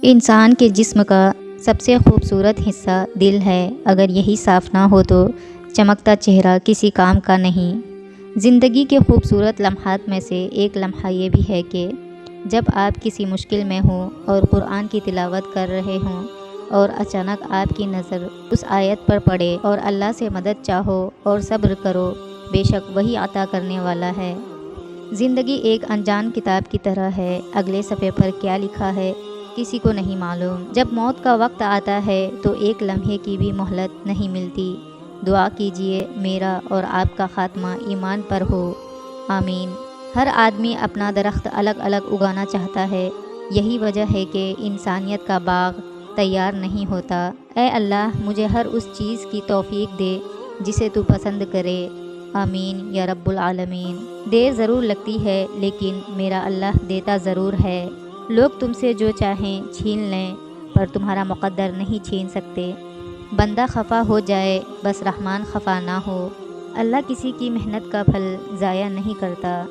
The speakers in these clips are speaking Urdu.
انسان کے جسم کا سب سے خوبصورت حصہ دل ہے۔ اگر یہی صاف نہ ہو تو چمکتا چہرہ کسی کام کا نہیں۔ زندگی کے خوبصورت لمحات میں سے ایک لمحہ یہ بھی ہے کہ جب آپ کسی مشکل میں ہوں اور قرآن کی تلاوت کر رہے ہوں اور اچانک آپ کی نظر اس آیت پر پڑے اور اللہ سے مدد چاہو اور صبر کرو، بے شک وہی عطا کرنے والا ہے۔ زندگی ایک انجان کتاب کی طرح ہے، اگلے صفحے پر کیا لکھا ہے کسی کو نہیں معلوم۔ جب موت کا وقت آتا ہے تو ایک لمحے کی بھی مہلت نہیں ملتی۔ دعا کیجئے میرا اور آپ کا خاتمہ ایمان پر ہو، آمین۔ ہر آدمی اپنا درخت الگ الگ اگانا چاہتا ہے، یہی وجہ ہے کہ انسانیت کا باغ تیار نہیں ہوتا۔ اے اللہ مجھے ہر اس چیز کی توفیق دے جسے تو پسند کرے، آمین یا رب العالمین۔ دیر ضرور لگتی ہے لیکن میرا اللہ دیتا ضرور ہے۔ لوگ تم سے جو چاہیں چھین لیں پر تمہارا مقدر نہیں چھین سکتے۔ بندہ خفا ہو جائے بس رحمان خفا نہ ہو۔ اللہ کسی کی محنت کا پھل ضائع نہیں کرتا۔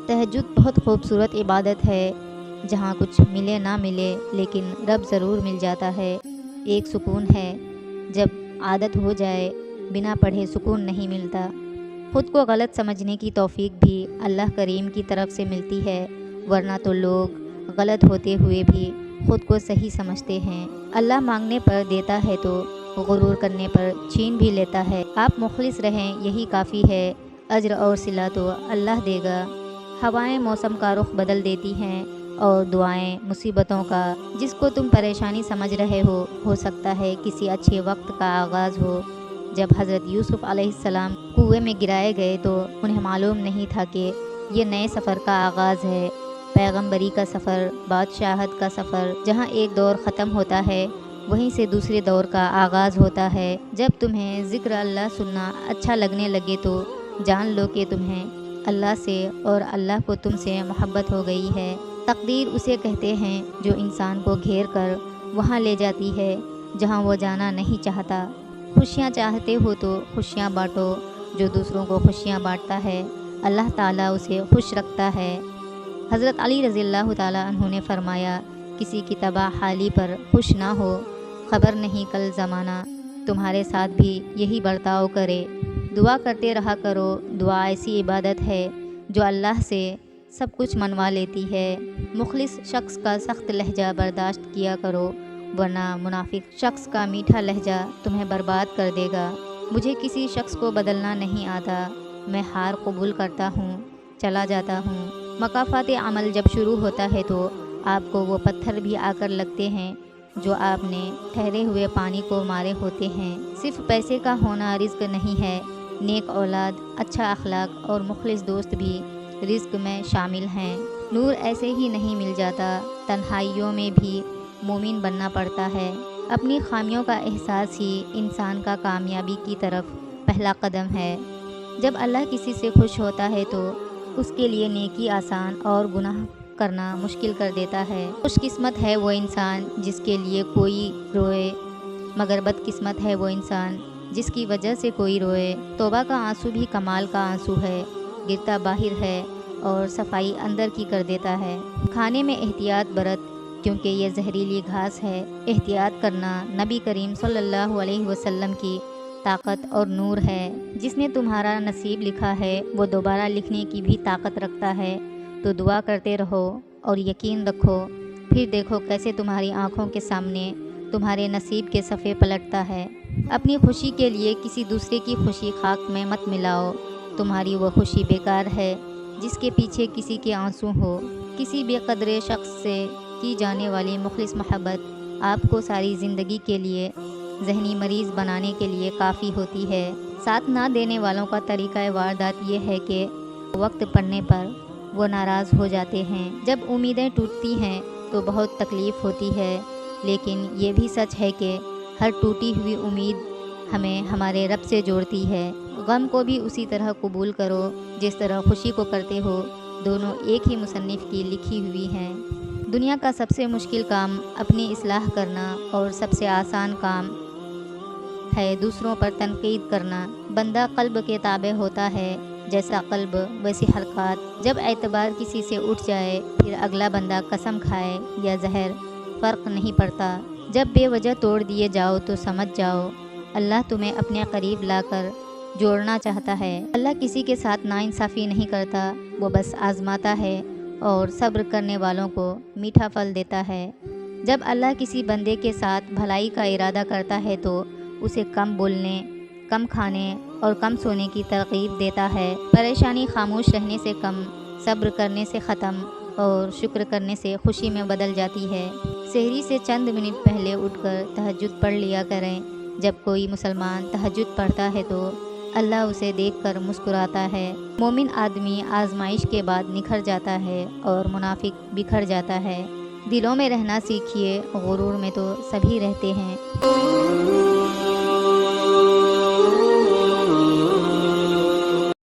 تہجد بہت خوبصورت عبادت ہے جہاں کچھ ملے نہ ملے لیکن رب ضرور مل جاتا ہے۔ ایک سکون ہے، جب عادت ہو جائے بنا پڑھے سکون نہیں ملتا۔ خود کو غلط سمجھنے کی توفیق بھی اللہ کریم کی طرف سے ملتی ہے، ورنہ تو لوگ غلط ہوتے ہوئے بھی خود کو صحیح سمجھتے ہیں۔ اللہ مانگنے پر دیتا ہے تو غرور کرنے پر چھین بھی لیتا ہے۔ آپ مخلص رہیں یہی کافی ہے، اجر اور صلہ تو اللہ دے گا۔ ہوائیں موسم کا رخ بدل دیتی ہیں اور دعائیں مصیبتوں کا۔ جس کو تم پریشانی سمجھ رہے ہو سکتا ہے کسی اچھے وقت کا آغاز ہو۔ جب حضرت یوسف علیہ السلام کنویں میں گرائے گئے تو انہیں معلوم نہیں تھا کہ یہ نئے سفر کا آغاز ہے، پیغمبری کا سفر، بادشاہت کا سفر۔ جہاں ایک دور ختم ہوتا ہے وہیں سے دوسرے دور کا آغاز ہوتا ہے۔ جب تمہیں ذکر اللہ سننا اچھا لگنے لگے تو جان لو کہ تمہیں اللہ سے اور اللہ کو تم سے محبت ہو گئی ہے۔ تقدیر اسے کہتے ہیں جو انسان کو گھیر کر وہاں لے جاتی ہے جہاں وہ جانا نہیں چاہتا۔ خوشیاں چاہتے ہو تو خوشیاں بانٹو، جو دوسروں کو خوشیاں بانٹتا ہے اللہ تعالیٰ اسے خوش رکھتا ہے۔ حضرت علی رضی اللہ تعالیٰ عنہ نے فرمایا، کسی کی تباہ حالی پر خوش نہ ہو، خبر نہیں کل زمانہ تمہارے ساتھ بھی یہی برتاؤ کرے۔ دعا کرتے رہا کرو، دعا ایسی عبادت ہے جو اللہ سے سب کچھ منوا لیتی ہے۔ مخلص شخص کا سخت لہجہ برداشت کیا کرو ورنہ منافق شخص کا میٹھا لہجہ تمہیں برباد کر دے گا۔ مجھے کسی شخص کو بدلنا نہیں آتا، میں ہار قبول کرتا ہوں، چلا جاتا ہوں۔ مکافات عمل جب شروع ہوتا ہے تو آپ کو وہ پتھر بھی آ کر لگتے ہیں جو آپ نے ٹھہرے ہوئے پانی کو مارے ہوتے ہیں۔ صرف پیسے کا ہونا رزق نہیں ہے، نیک اولاد، اچھا اخلاق اور مخلص دوست بھی رزق میں شامل ہیں۔ نور ایسے ہی نہیں مل جاتا، تنہائیوں میں بھی مومن بننا پڑتا ہے۔ اپنی خامیوں کا احساس ہی انسان کا کامیابی کی طرف پہلا قدم ہے۔ جب اللہ کسی سے خوش ہوتا ہے تو اس کے لیے نیکی آسان اور گناہ کرنا مشکل کر دیتا ہے۔ خوش قسمت ہے وہ انسان جس کے لیے کوئی روئے، مگر بد قسمت ہے وہ انسان جس کی وجہ سے کوئی روئے۔ توبہ کا آنسو بھی کمال کا آنسو ہے، گرتا باہر ہے اور صفائی اندر کی کر دیتا ہے۔ کھانے میں احتیاط برت کیونکہ یہ زہریلی گھاس ہے۔ احتیاط کرنا نبی کریم صلی اللہ علیہ وسلم کی طاقت اور نور ہے۔ جس نے تمہارا نصیب لکھا ہے وہ دوبارہ لکھنے کی بھی طاقت رکھتا ہے، تو دعا کرتے رہو اور یقین رکھو، پھر دیکھو کیسے تمہاری آنکھوں کے سامنے تمہارے نصیب کے صفحے پلٹتا ہے۔ اپنی خوشی کے لیے کسی دوسرے کی خوشی خاک میں مت ملاؤ، تمہاری وہ خوشی بیکار ہے جس کے پیچھے کسی کے آنسو ہو۔ کسی بے قدر شخص سے کی جانے والی مخلص محبت آپ کو ساری زندگی کے لیے ذہنی مریض بنانے کے لیے کافی ہوتی ہے۔ ساتھ نہ دینے والوں کا طریقہ واردات یہ ہے کہ وقت پڑنے پر وہ ناراض ہو جاتے ہیں۔ جب امیدیں ٹوٹتی ہیں تو بہت تکلیف ہوتی ہے، لیکن یہ بھی سچ ہے کہ ہر ٹوٹی ہوئی امید ہمیں ہمارے رب سے جوڑتی ہے۔ غم کو بھی اسی طرح قبول کرو جس طرح خوشی کو کرتے ہو، دونوں ایک ہی مصنف کی لکھی ہوئی ہیں۔ دنیا کا سب سے مشکل کام اپنی اصلاح کرنا اور سب سے آسان کام ہے دوسروں پر تنقید کرنا۔ بندہ قلب کے تابع ہوتا ہے، جیسا قلب ویسی حرکات۔ جب اعتبار کسی سے اٹھ جائے پھر اگلا بندہ قسم کھائے یا زہر فرق نہیں پڑتا۔ جب بے وجہ توڑ دیے جاؤ تو سمجھ جاؤ اللہ تمہیں اپنے قریب لا کر جوڑنا چاہتا ہے۔ اللہ کسی کے ساتھ ناانصافی نہیں کرتا، وہ بس آزماتا ہے اور صبر کرنے والوں کو میٹھا پھل دیتا ہے۔ جب اللہ کسی بندے کے ساتھ بھلائی کا ارادہ کرتا ہے تو اسے کم بولنے، کم کھانے اور کم سونے کی ترغیب دیتا ہے۔ پریشانی خاموش رہنے سے کم، صبر کرنے سے ختم اور شکر کرنے سے خوشی میں بدل جاتی ہے۔ سحری سے چند منٹ پہلے اٹھ کر تہجد پڑھ لیا کریں۔ جب کوئی مسلمان تہجد پڑھتا ہے تو اللہ اسے دیکھ کر مسکراتا ہے۔ مومن آدمی آزمائش کے بعد نکھر جاتا ہے اور منافق بکھر جاتا ہے۔ دلوں میں رہنا سیکھیے، غرور میں تو سبھی رہتے ہیں۔